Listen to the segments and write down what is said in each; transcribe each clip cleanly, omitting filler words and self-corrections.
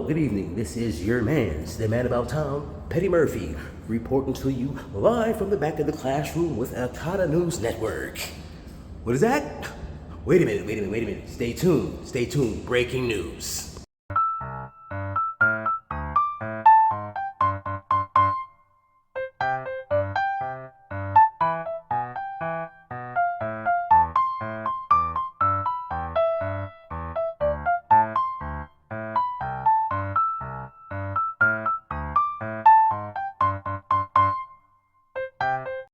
good evening. This is your man's, the man about town, Petty Murphy, reporting to you live from the back of the classroom with Alcata News Network. What is that? Wait a minute. Stay tuned. Breaking news.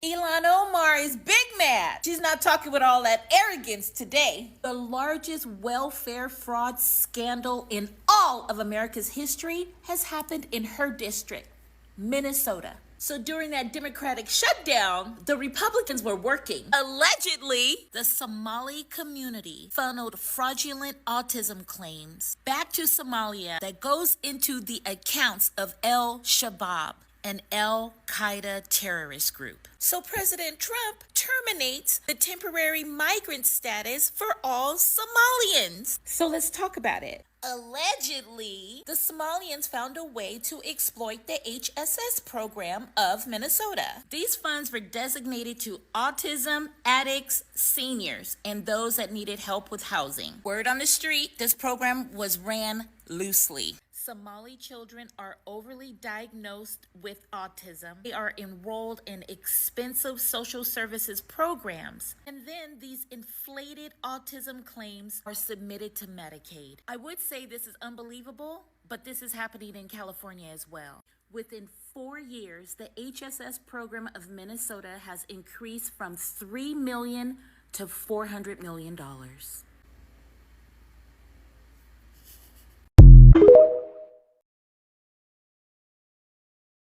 Ilhan Omar is big mad. She's not talking with all that arrogance today. The largest welfare fraud scandal in all of America's history has happened in her district, Minnesota. So during that Democratic shutdown, the Republicans were working. Allegedly, the Somali community funneled fraudulent autism claims back to Somalia that goes into the accounts of Al-Shabaab, an Al-Qaeda terrorist group. So President Trump terminates the temporary migrant status for all Somalians. So let's talk about it. Allegedly, the Somalians found a way to exploit the HSS program of Minnesota. These funds were designated to autism, addicts, seniors, and those that needed help with housing. Word on the street, this program was ran loosely. Somali children are overly diagnosed with autism. They are enrolled in expensive social services programs. And then these inflated autism claims are submitted to Medicaid. I would say this is unbelievable, but this is happening in California as well. Within 4 years, the HSS program of Minnesota has increased from $3 million to $400 million.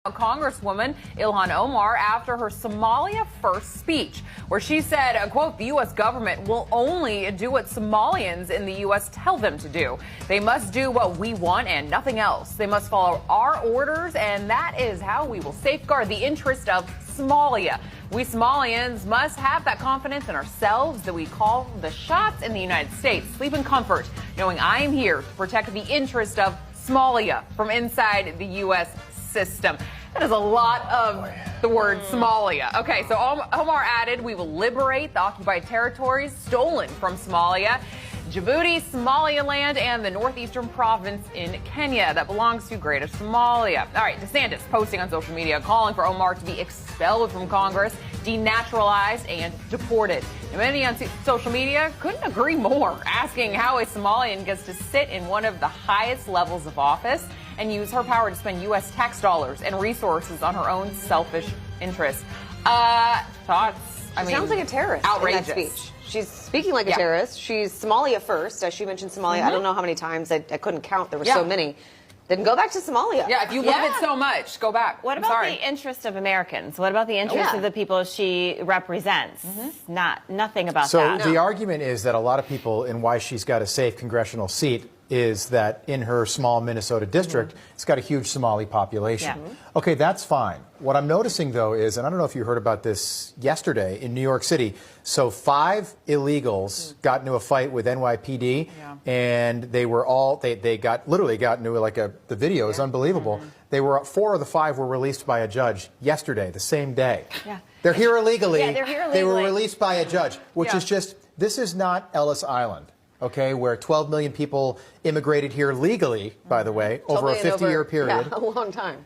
Congresswoman Ilhan Omar after her Somalia First speech, where she said, quote, the U.S. government will only do what Somalians in the U.S. tell them to do. They must do what we want and nothing else. They must follow our orders, and that is how we will safeguard the interest of Somalia. We Somalians must have that confidence in ourselves that we call the shots in the United States. Sleep in comfort, knowing I am here to protect the interest of Somalia from inside the U.S. system. That is a lot of the word Somalia. Okay, so Omar added, we will liberate the occupied territories stolen from Somalia, Djibouti, Somaliland, and the northeastern province in Kenya that belongs to Greater Somalia. All right, DeSantis posting on social media calling for Omar to be expelled from Congress, denaturalized, and deported. And many on social media couldn't agree more, asking how a Somalian gets to sit in one of the highest levels of office and use her power to spend U.S. tax dollars and resources on her own selfish interests. Thoughts? I mean, sounds like a terrorist. Outrageous. In that speech. She's speaking like a terrorist. She's Somalia first, as she mentioned Somalia. I don't know how many times. I couldn't count. There were so many. Then go back to Somalia. Yeah, if you love it so much, go back. What about the interest of Americans? What about the interest of the people she represents? Nothing about that. So the argument is that a lot of people, in why she's got a safe congressional seat, is that in her small Minnesota district, it's got a huge Somali population. Okay, that's fine. What I'm noticing, though, is, and I don't know if you heard about this yesterday in New York City, so 5 illegals got into a fight with NYPD, and they were all, they literally got into like the video is unbelievable. They were, 4 of the 5 were released by a judge yesterday, the same day. They're here illegally. They're here illegally. They were released by a judge, which is just, this is not Ellis Island. Okay, where 12 million people immigrated here legally, by the way, over a 50-year period. Yeah, a long time.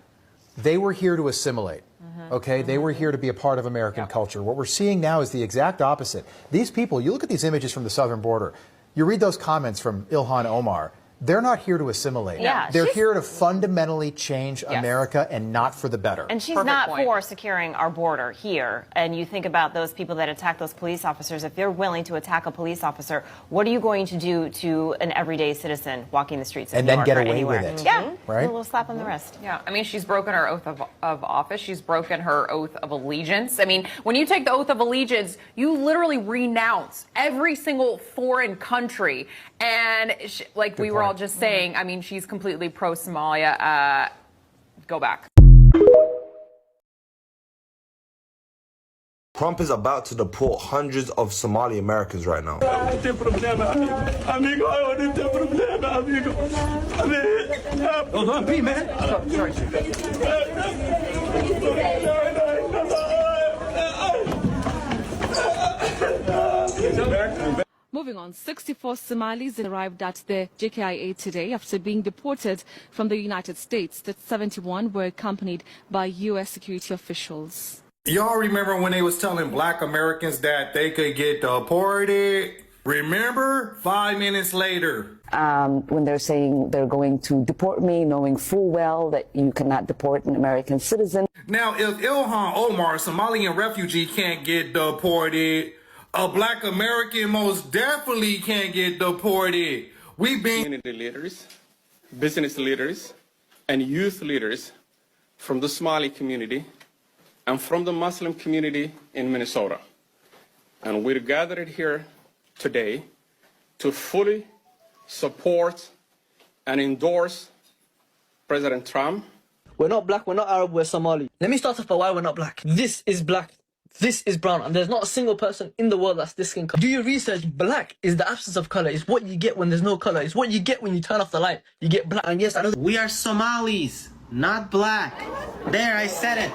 They were here to assimilate. Okay, they were here to be a part of American culture. What we're seeing now is the exact opposite. These people, you look at these images from the southern border, you read those comments from Ilhan Omar. They're not here to assimilate. They're here to fundamentally change America and not for the better. And she's not for securing our border here. And you think about those people that attack those police officers. If they're willing to attack a police officer, what are you going to do to an everyday citizen walking the streets of and New then York get or away anywhere? with it? Right? A little slap on the wrist. Yeah, I mean, she's broken her oath of office. She's broken her oath of allegiance. I mean, when you take the oath of allegiance, you literally renounce every single foreign country. And like we were all just saying, I mean, she's completely pro-Somalia. Go back. Trump is about to deport hundreds of Somali Americans right now. Moving on, 64 Somalis arrived at the JKIA today after being deported from the United States. The 71 were accompanied by U.S. security officials. Y'all remember when they was telling black Americans that they could get deported? Remember? 5 minutes later. When they're saying they're going to deport me, knowing full well that you cannot deport an American citizen. Now, if Ilhan Omar, a Somalian refugee, can't get deported, a black American most definitely can't get deported. We've been community leaders, business leaders, and youth leaders from the Somali community and from the Muslim community in Minnesota. And we're gathered here today to fully support and endorse President Trump. We're not black, we're not Arab, we're Somali. Let me start off by why we're not black. This is black, this is brown, and there's not a single person in the world that's this skin color. Do your research. Black is the absence of color. It's what you get when there's no color. It's what you get when you turn off the light. You get black. And yes, I know we are Somalis, not black. There, I said it.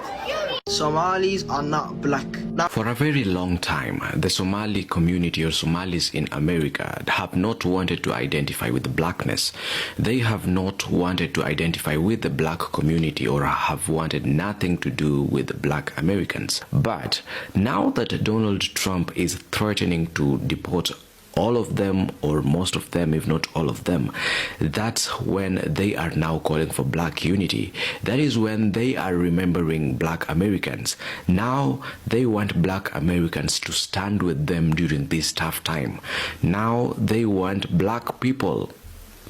Somalis are not black. For a very long time, the Somali community or Somalis in America have not wanted to identify with blackness. They have not wanted to identify with the black community or have wanted nothing to do with black Americans. But now that Donald Trump is threatening to deport all of them or most of them, if not all of them, that's when they are now calling for black unity. That is when they are remembering black Americans. Now they want black Americans to stand with them during this tough time. Now they want black people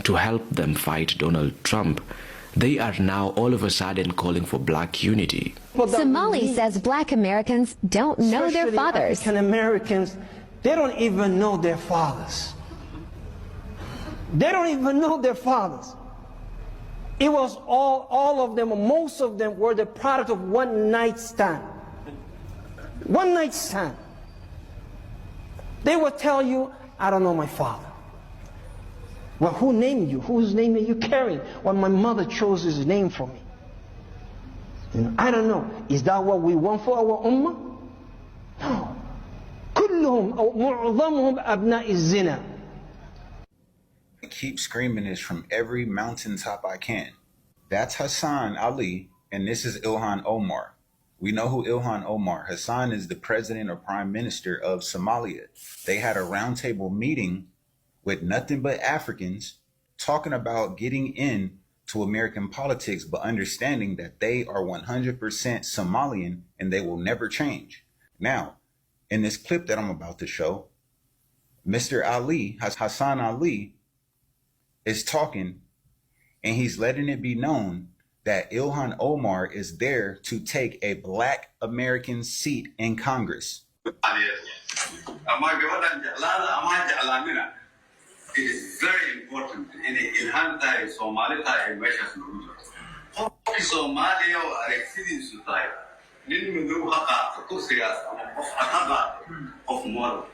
to help them fight Donald Trump. They are now all of a sudden calling for black unity. Somali says black Americans don't know their fathers. African Americans, they don't even know their fathers. They don't even know their fathers. It was all of them, most of them were the product of one night stand. One night stand. They would tell you, I don't know my father. Well, who named you? Whose name are you carrying? Well, my mother chose his name for me. And I don't know. Is that what we want for our ummah? No. كلهم أو معظمهم أبناء الزنا. I keep screaming this from every mountaintop I can. That's Hassan Ali, and this is Ilhan Omar. We know who Ilhan Omar. Hassan is the president or prime minister of Somalia. They had a roundtable meeting with nothing but Africans talking about getting in to American politics, but understanding that they are 100% Somalian and they will never change. Now, in this clip that I'm about to show, Mr. Ali, Hassan Ali, is talking and he's letting it be known that Ilhan Omar is there to take a black American seat in Congress. It is very important in Ilhan tayo Somali tayo meesha sunuudo. Qofkii Soomaaliya oo aragtidiisu tahay nin madow ha qaato kursigaas ama qof ha qaato qof mool.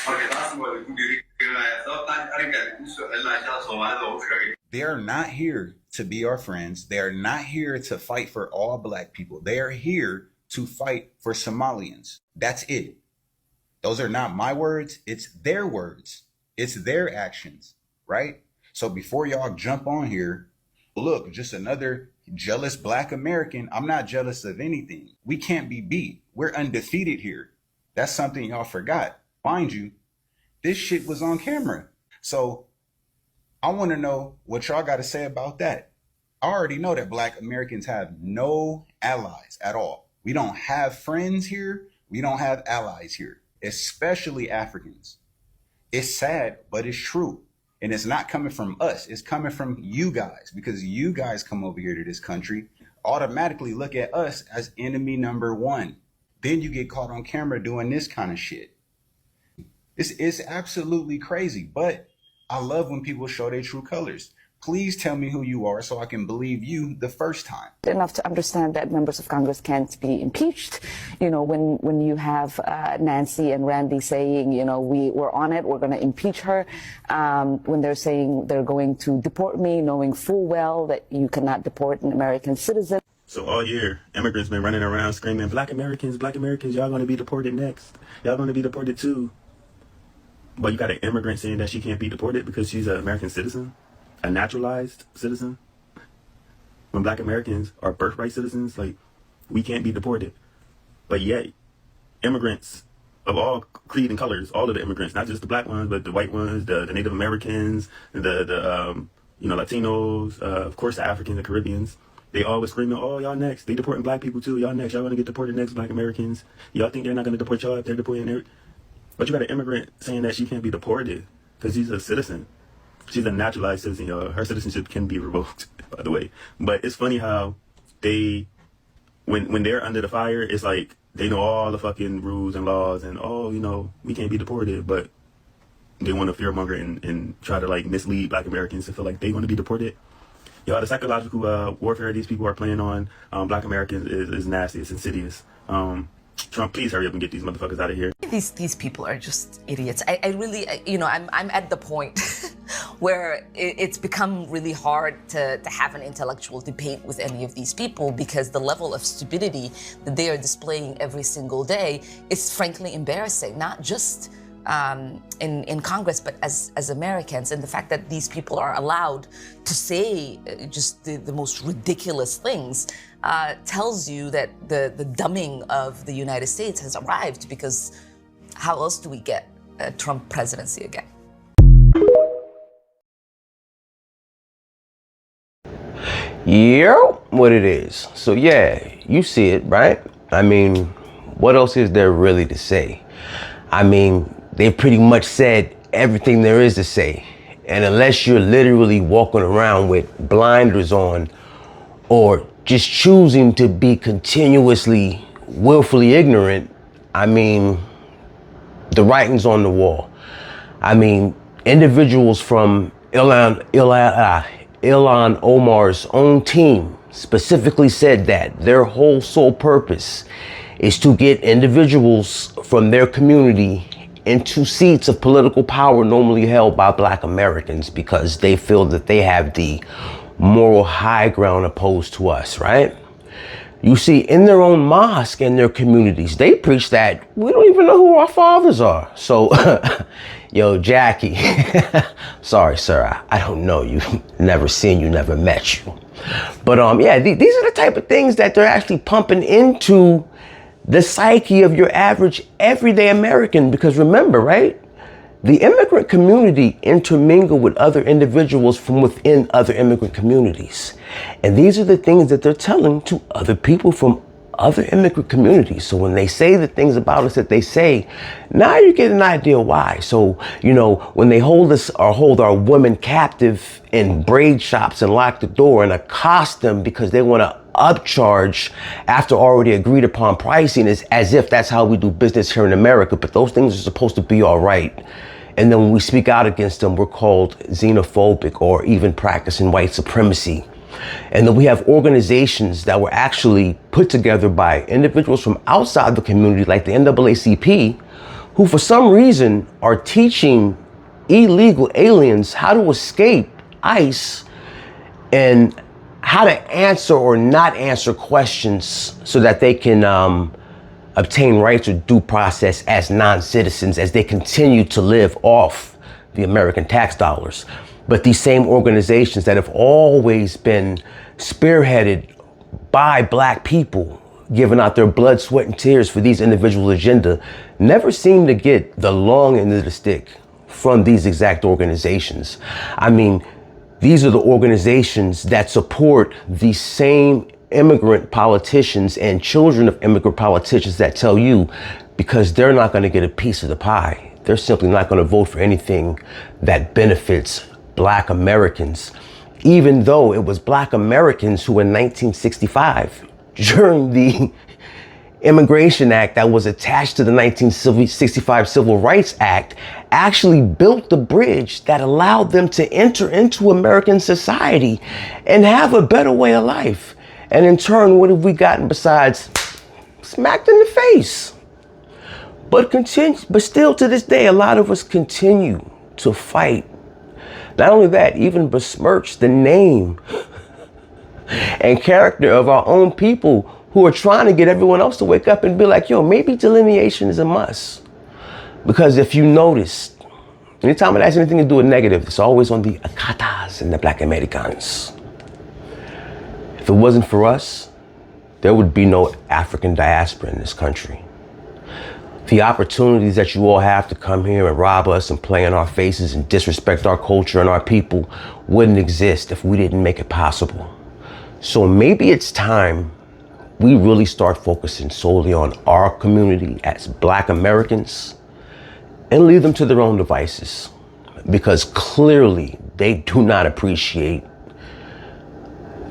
Marka taas waa lagu dhiirigelinayaa sababtaan arrinkan ku soo celinaya Soomaalida oo sheegay. They are not here to be our friends. They are not here to fight for all black people. They are here to fight for Somalians. That's it. Those are not my words. It's their words. It's their actions, right? So before y'all jump on here, look, just another jealous black American. I'm not jealous of anything. We can't be beat. We're undefeated here. That's something y'all forgot. Mind you, this shit was on camera. So I want to know what y'all got to say about that. I already know that black Americans have no allies at all. We don't have friends here. We don't have allies here, especially Africans. It's sad, but it's true. And it's not coming from us. It's coming from you guys, because you guys come over here to this country, automatically look at us as enemy number one. Then you get caught on camera doing this kind of shit. It's absolutely crazy, but I love when people show their true colors. Please tell me who you are so I can believe you the first time. Enough to understand that members of Congress can't be impeached. You know, when you have Nancy and Randy saying, you know, we're on it, we're going to impeach her, when they're saying they're going to deport me, knowing full well that you cannot deport an American citizen. So all year, immigrants been running around screaming, Black Americans, y'all going to be deported next. Y'all going to be deported too. But you got an immigrant saying that she can't be deported because she's an American citizen, a naturalized citizen. When Black Americans are birthright citizens, like, we can't be deported. But yet, immigrants of all creed and colors, all of the immigrants, not just the black ones, but the white ones, the Native Americans, the Latinos, of course the Africans, the Caribbeans, they always screaming, oh, y'all next. They deporting black people too. Y'all next. Y'all gonna get deported next, Black Americans. Y'all think they're not gonna deport y'all if they're deporting their... But you got an immigrant saying that she can't be deported because she's a citizen. She's a naturalized citizen, y'all. Her citizenship can be revoked, by the way. But it's funny how they, when they're under the fire, it's like they know all the fucking rules and laws and, oh, you know, we can't be deported. But they want to fearmonger and try to, like, mislead Black Americans to feel like they're going to be deported. Y'all, the psychological warfare these people are playing on Black Americans is nasty. It's insidious. Trump, please hurry up and get these motherfuckers out of here. These people are just idiots. I really, you know, I'm at the point where it's become really hard to have an intellectual debate with any of these people because the level of stupidity that they are displaying every single day is frankly embarrassing, not just in Congress, but as Americans. And the fact that these people are allowed to say just the most ridiculous things tells you that the dumbing of the United States has arrived, because how else do we get a Trump presidency again? Yeah, what it is. So yeah, you see it, right? I mean, what else is there really to say? I mean, they pretty much said everything there is to say. And unless you're literally walking around with blinders on or just choosing to be continuously willfully ignorant, I mean, the writing's on the wall. I mean, individuals from Ilhan Omar's own team specifically said that their whole sole purpose is to get individuals from their community into seats of political power normally held by Black Americans because they feel that they have the moral high ground opposed to us, right? You see, in their own mosque and their communities, they preach that we don't even know who our fathers are. So, yo, Jackie, sorry, sir, I don't know you, never seen you, never met you. But yeah, these are the type of things that they're actually pumping into the psyche of your average everyday American. Because remember, right? The immigrant community intermingle with other individuals from within other immigrant communities. And these are the things that they're telling to other people from other immigrant communities. So when they say the things about us that they say, now you get an idea why. So, you know, when they hold us or hold our women captive in braid shops and lock the door and accost them because they want to upcharge after already agreed upon pricing, is as if that's how we do business here in America. But those things are supposed to be all right. And then when we speak out against them, we're called xenophobic or even practicing white supremacy. And then we have organizations that were actually put together by individuals from outside the community, like the NAACP, who for some reason are teaching illegal aliens how to escape ICE and how to answer or not answer questions so that they can obtain rights or due process as non-citizens as they continue to live off the American tax dollars. But these same organizations that have always been spearheaded by Black people, giving out their blood, sweat, and tears for these individual agenda, never seem to get the long end of the stick from these exact organizations. I mean, these are the organizations that support the same immigrant politicians and children of immigrant politicians that tell you, because they're not going to get a piece of the pie, they're simply not going to vote for anything that benefits Black Americans, even though it was Black Americans who in 1965, during the Immigration Act that was attached to the 1965 Civil Rights Act actually built the bridge that allowed them to enter into American society and have a better way of life. And in turn, what have we gotten besides smacked in the face? But still to this day, a lot of us continue to fight. Not only that, even besmirch the name and character of our own people who are trying to get everyone else to wake up and be like, yo, maybe delineation is a must. Because if you notice, anytime it has anything to do with negative, it's always on the Akatas and the Black Americans. If it wasn't for us, there would be no African diaspora in this country. The opportunities that you all have to come here and rob us and play in our faces and disrespect our culture and our people wouldn't exist if we didn't make it possible. So maybe it's time we really start focusing solely on our community as Black Americans and leave them to their own devices, because clearly they do not appreciate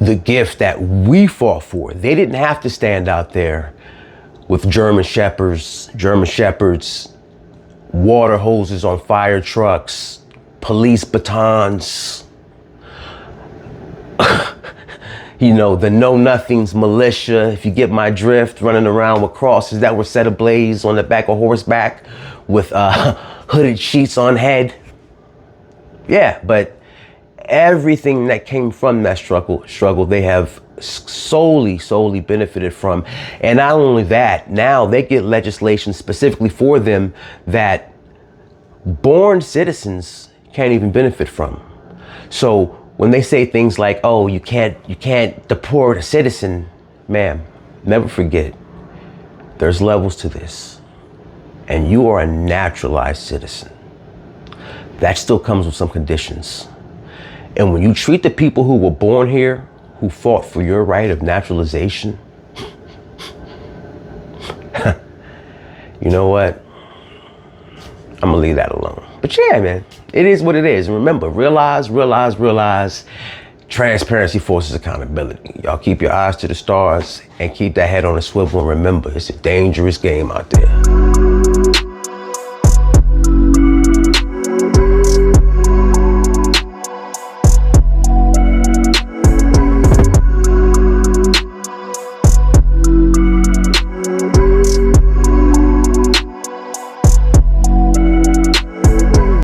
the gift that we fought for. They didn't have to stand out there with German shepherds, water hoses on fire trucks, police batons, you know, the know-nothings militia, if you get my drift, running around with crosses that were set ablaze on the back of horseback with hooded sheets on head. Yeah, but everything that came from that struggle, they have solely benefited from. And not only that, now they get legislation specifically for them that born citizens can't even benefit from. So when they say things like, oh, you can't deport a citizen, ma'am, never forget, there's levels to this. And you are a naturalized citizen. That still comes with some conditions. And when you treat the people who were born here, who fought for your right of naturalization, you know what? I'm gonna leave that alone. But yeah, man, it is what it is. And remember, realize, transparency forces accountability. Y'all keep your eyes to the stars and keep that head on a swivel, and remember, it's a dangerous game out there.